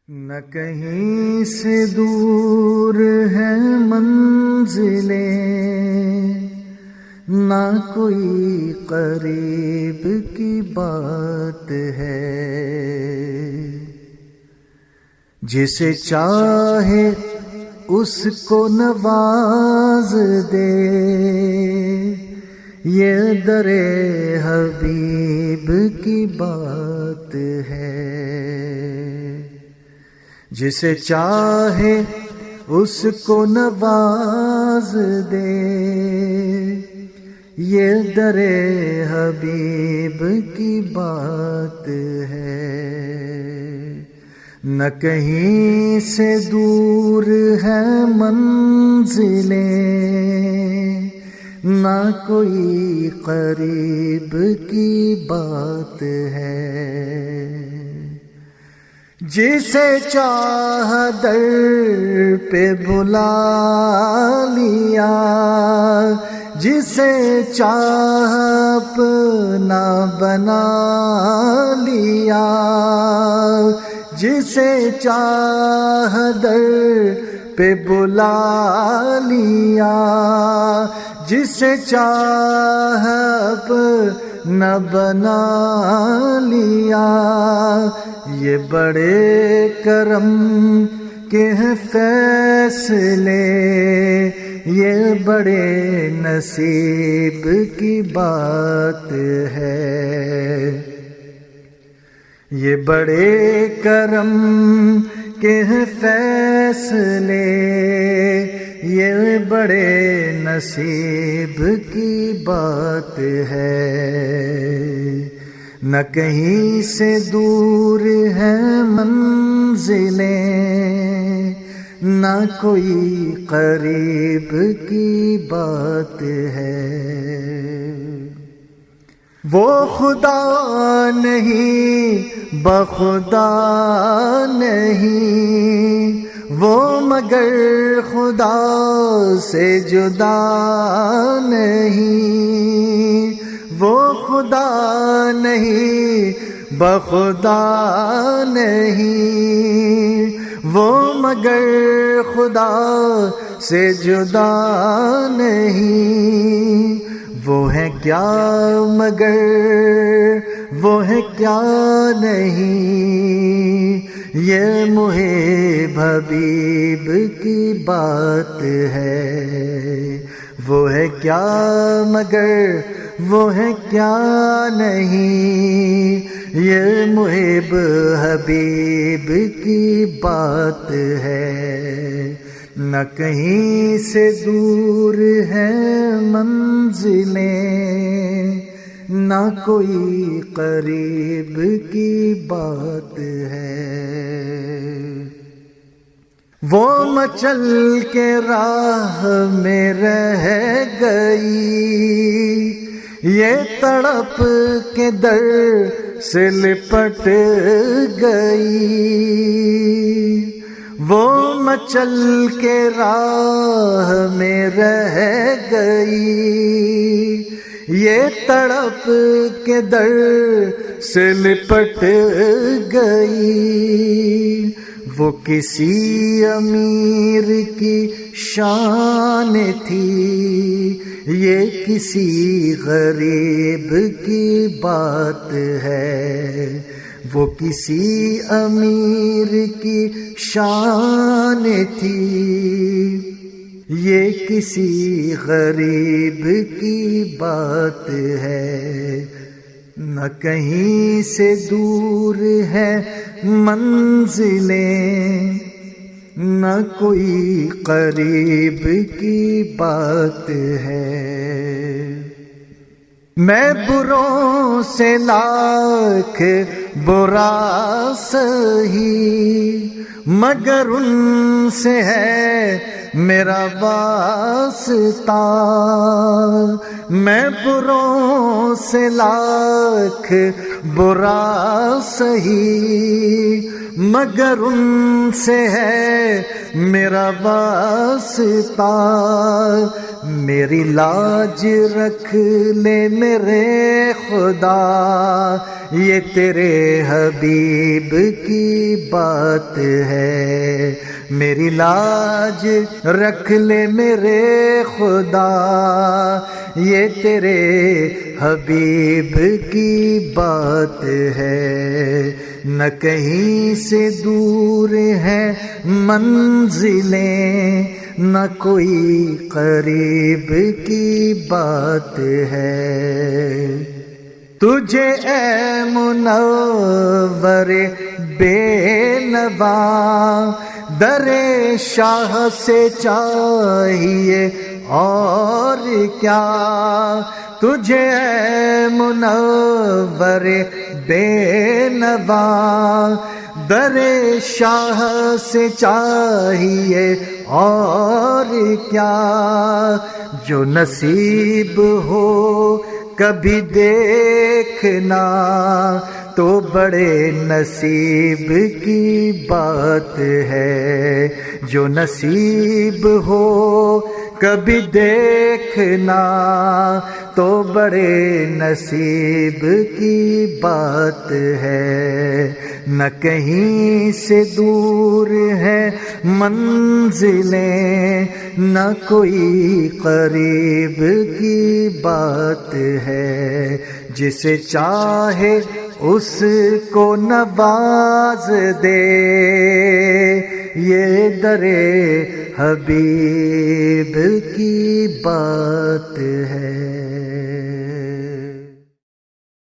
نہ کہیں سے دور ہے منزلیں، نہ کوئی قریب کی بات ہے۔ جسے چاہے اس کو نواز دے، یہ در حبیب کی بات ہے۔ جسے چاہے اس کو نواز دے، یہ در حبیب کی بات ہے۔ نہ کہیں سے دور ہے منزلیں، نہ کوئی قریب کی بات ہے۔ جسے چاہ در پہ بلا لیا، جسے چاہ اپنا بنا لیا، جسے چاہ در پہ بلا لیا، جسے چاہ اپنا بنا لیا۔ یہ بڑے کرم کے ہیں فیصلے، یہ بڑے نصیب کی بات ہے۔ یہ بڑے کرم کے ہیں فیصلے، یہ بڑے نصیب کی بات ہے۔ نہ کہیں سے دور ہے منزلیں، نہ کوئی قریب کی بات ہے۔ وہ خدا نہیں بخدا نہیں، وہ مگر خدا سے جدا نہیں۔ وہ خدا نہیں بخدا نہیں، وہ مگر خدا سے جدا نہیں۔ وہ ہے کیا مگر وہ ہے کیا نہیں، یہ محب حبیب کی بات ہے۔ وہ ہے کیا مگر وہ ہے کیا نہیں، یہ محب حبیب کی بات ہے۔ نہ کہیں سے دور ہے منزلیں، نہ کوئی قریب کی بات ہے۔ وہ مچل کے راہ میں رہ گئی، یہ تڑپ کے در سے لپٹ گئی۔ وہ مچل کے راہ میں رہ گئی، یہ تڑپ کے در سے لپٹ گئی۔ وہ کسی امیر کی شان تھی، یہ کسی غریب کی بات ہے۔ وہ کسی امیر کی شان تھی، یہ کسی غریب کی بات ہے۔ نہ کہیں سے دور ہے منزلیں، نہ کوئی قریب کی بات ہے۔ میں بروں سے لاکھ برا سہی، مگر ان سے ہے میرا واسطہ۔ میں بروں سے لاکھ برا سہی، مگر ان سے ہے میرا واسطہ۔ میری لاج رکھ لے میرے خدا، یہ تیرے حبیب کی بات ہے، میری لاج رکھ لے میرے خدا، یہ تیرے حبیب کی بات ہے، نہ کہیں سے دور ہے منزلیں، نہ کوئی قریب کی بات ہے، تجھے اے منور بے نوا در شاہ سے چاہیے اور کیا، تجھے اے منور بے نوا در شاہ سے چاہیے اور کیا، جو نصیب ہو کبھی دیکھنا تو بڑے نصیب کی بات ہے، جو نصیب ہو کبھی دیکھنا تو بڑے نصیب کی بات ہے، نہ کہیں سے دور ہے منزلیں، نہ کوئی قریب کی بات ہے، جسے چاہے اس کو نواز دے، یہ درے حبیب کی بات ہے۔